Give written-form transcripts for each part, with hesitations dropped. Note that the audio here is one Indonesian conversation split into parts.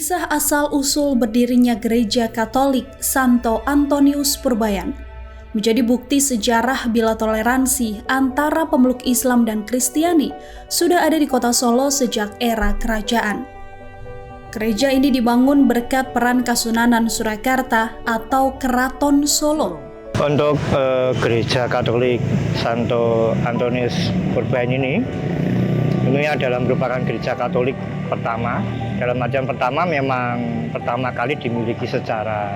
Kisah asal-usul berdirinya Gereja Katolik Santo Antonius Purbayan menjadi bukti sejarah bila toleransi antara pemeluk Islam dan Kristiani sudah ada di kota Solo sejak era kerajaan. Gereja ini dibangun berkat peran Kasunanan Surakarta atau Keraton Solo. Untuk Gereja Katolik Santo Antonius Purbayan ini adalah merupakan gereja Katolik pertama. Dalam artian pertama memang pertama kali dimiliki secara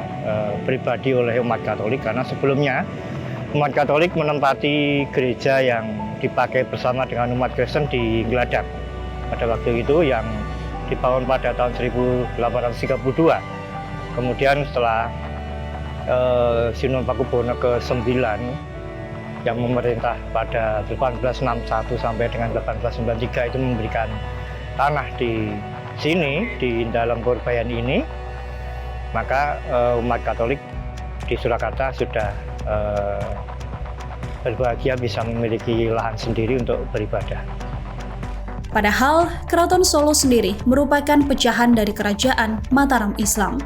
pribadi oleh umat Katolik, karena sebelumnya umat Katolik menempati gereja yang dipakai bersama dengan umat Kristen di Gladak pada waktu itu, yang dibangun pada tahun 1832. Kemudian setelah Sunan Pakubuwono ke-9 yang memerintah pada 1861 sampai dengan 1893 itu memberikan tanah di sini, di dalam Purbayan ini, maka umat Katolik di Surakarta sudah berbahagia bisa memiliki lahan sendiri untuk beribadah. Padahal Keraton Solo sendiri merupakan pecahan dari kerajaan Mataram Islam.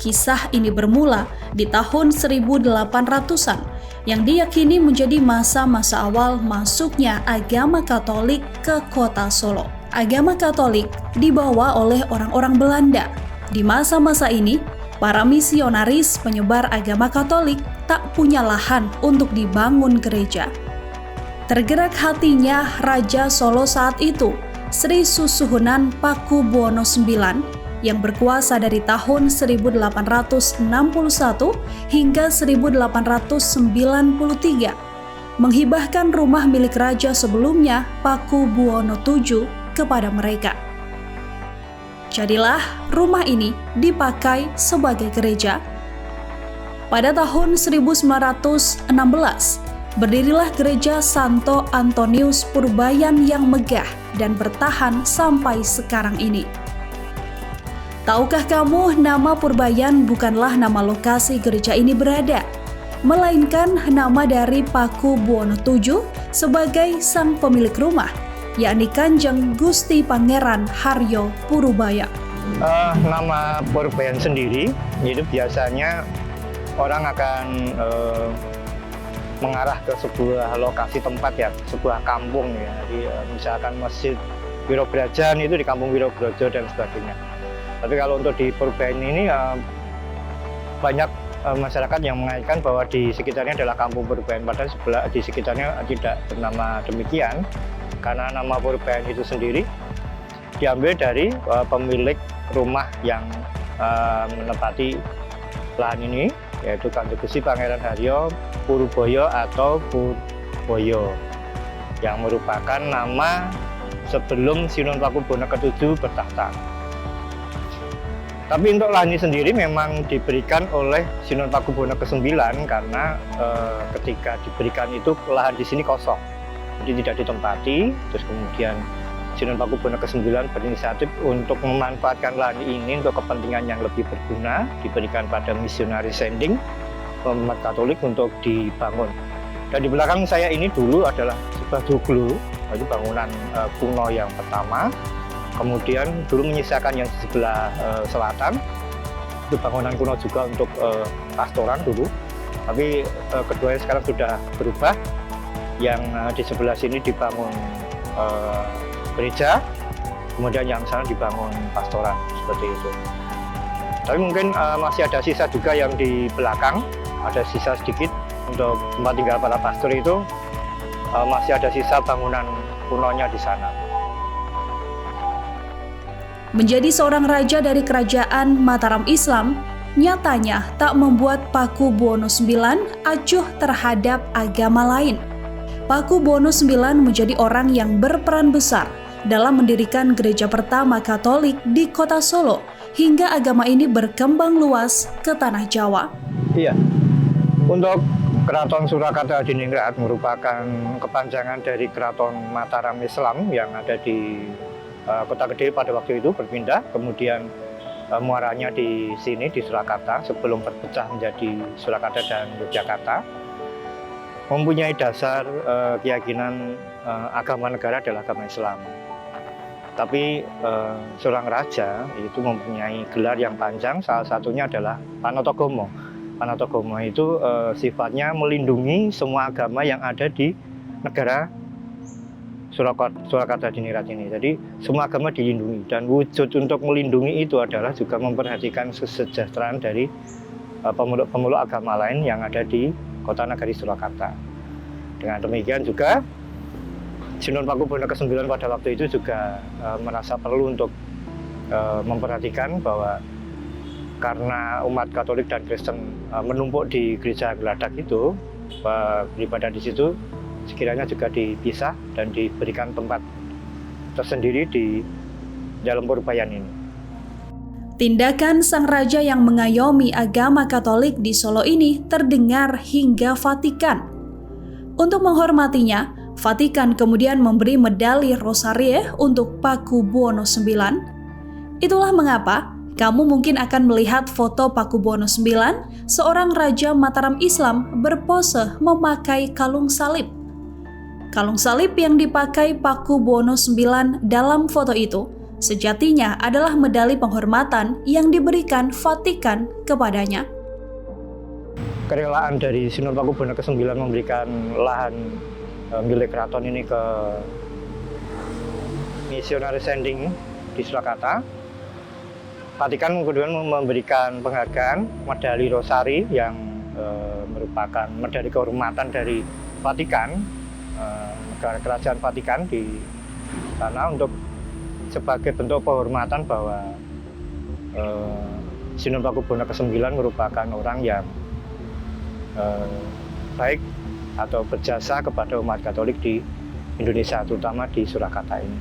Kisah ini bermula di tahun 1800-an yang diyakini menjadi masa-masa awal masuknya agama Katolik ke kota Solo. Agama Katolik dibawa oleh orang-orang Belanda. Di masa-masa ini, para misionaris penyebar agama Katolik tak punya lahan untuk dibangun gereja. Tergerak hatinya Raja Solo saat itu, Sri Susuhunan Pakubuwono IX, yang berkuasa dari tahun 1861 hingga 1893, menghibahkan rumah milik raja sebelumnya, Pakubuwono VII, kepada mereka. Jadilah rumah ini dipakai sebagai gereja. Pada tahun 1916, berdirilah Gereja Santo Antonius Purbayan yang megah dan bertahan sampai sekarang ini. Tahukah kamu, nama Purbayan bukanlah nama lokasi gereja ini berada, melainkan nama dari Pakubuwono VII sebagai sang pemilik rumah, yakni Kanjeng Gusti Pangeran Haryo Purubaya. Nama Purbayan sendiri itu biasanya orang akan mengarah ke sebuah lokasi tempat, ya, sebuah kampung, ya. Jadi misalkan Masjid Wirobrajan itu di Kampung Wirobrojo dan sebagainya. Tapi kalau untuk di Purbayan ini banyak masyarakat yang mengaitkan bahwa di sekitarnya adalah Kampung Purbayan, padahal di sekitarnya tidak bernama demikian, karena nama Purbayan itu sendiri diambil dari pemilik rumah yang menempati lahan ini, yaitu Kanjeng Gusti Pangeran Haryo Purubaya atau Purboyo, yang merupakan nama sebelum Sunan Pakubuwono ke-7 bertahta. Tapi untuk lahan ini sendiri memang diberikan oleh Sunan Pakubuwono ke-9, karena ketika diberikan itu lahan di sini kosong, jadi tidak ditempati. Terus kemudian Sunan Pakubuwono ke-9 berinisiatif untuk memanfaatkan lahan ini untuk kepentingan yang lebih berguna, diberikan pada misionari sending umat Katolik untuk dibangun. Dan di belakang saya ini dulu adalah sebuah joglo, itu bangunan kuno yang pertama. Kemudian dulu menyisakan yang di sebelah selatan, itu bangunan kuno juga untuk pastoran dulu. Tapi keduanya sekarang sudah berubah. Yang di sebelah sini dibangun gereja, kemudian yang sana dibangun pastoran, seperti itu. Tapi mungkin masih ada sisa juga yang di belakang, ada sisa sedikit untuk tempat tinggal para pastor itu, masih ada sisa bangunan kunonya di sana. Menjadi seorang raja dari kerajaan Mataram Islam, nyatanya tak membuat Pakubuwono IX acuh terhadap agama lain. Pakubuwono IX menjadi orang yang berperan besar dalam mendirikan gereja pertama Katolik di kota Solo, hingga agama ini berkembang luas ke tanah Jawa. Iya, untuk Keraton Surakarta Hadiningrat merupakan kepanjangan dari Keraton Mataram Islam yang ada di Kota Gede pada waktu itu, berpindah, kemudian muaranya di sini di Surakarta sebelum berpecah menjadi Surakarta dan Yogyakarta. Mempunyai dasar keyakinan agama negara adalah agama Islam. Tapi seorang raja itu mempunyai gelar yang panjang, salah satunya adalah Panotogomo. Panotogomo itu sifatnya melindungi semua agama yang ada di negara Surakarta Dinirat ini. Jadi semua agama dilindungi, dan wujud untuk melindungi itu adalah juga memperhatikan kesejahteraan dari pemeluk agama lain yang ada di kota nagari Surakarta. Dengan demikian juga Sunan Pakubuwono ke-9 pada waktu itu juga merasa perlu untuk memperhatikan bahwa karena umat Katolik dan Kristen menumpuk di gereja Geladak itu, beribadah di situ sekiranya juga dipisah dan diberikan tempat tersendiri di dalam Purbayan ini. Tindakan sang raja yang mengayomi agama Katolik di Solo ini terdengar hingga Vatikan. Untuk menghormatinya, Vatikan kemudian memberi medali Rosarie untuk Pakubuwono IX. Itulah mengapa kamu mungkin akan melihat foto Pakubuwono IX, seorang raja Mataram Islam berpose memakai kalung salib. Kalung salib yang dipakai Pakubuwono IX dalam foto itu sejatinya adalah medali penghormatan yang diberikan Vatikan kepadanya. Kerelaan dari Sunan Pakubuwono ke-9 memberikan lahan milik keraton ini ke Missionary Sending di Surakarta. Vatikan kemudian memberikan penghargaan medali Rosari yang merupakan medali kehormatan dari Vatikan, negara kerajaan Vatikan di sana, untuk sebagai bentuk penghormatan bahwa Sunan Pakubuwono ke-9 merupakan orang yang baik atau berjasa kepada umat Katolik di Indonesia, terutama di Surakarta ini.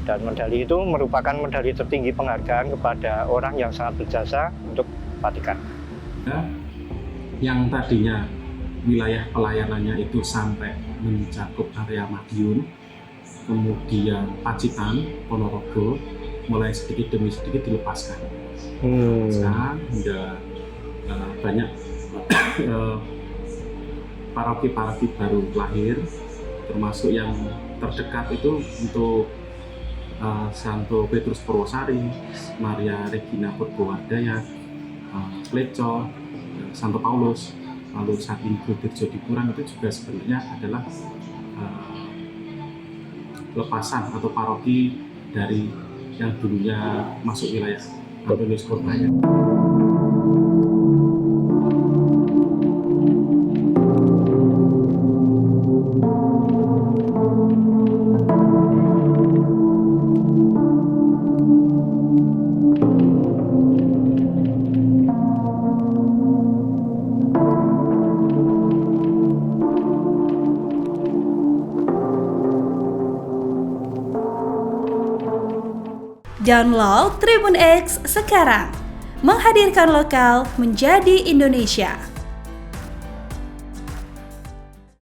Dan medali itu merupakan medali tertinggi penghargaan kepada orang yang sangat berjasa untuk Vatikan. Yang tadinya wilayah pelayanannya itu sampai mencakup area Madiun, kemudian Pacitan, Ponorogo, mulai sedikit demi sedikit dilepaskan. Sekarang sudah banyak paroki-paroki baru lahir, termasuk yang terdekat itu untuk Santo Petrus Purwosari, Maria Regina Purwowardaya, Pleco, Santo Paulus, lalu saat ini Dirjo Dipurang itu juga sebenarnya adalah lepasan atau paroki dari yang dulunya masuk wilayah Antonius Purwaya. Download Tribun X sekarang, menghadirkan lokal menjadi Indonesia.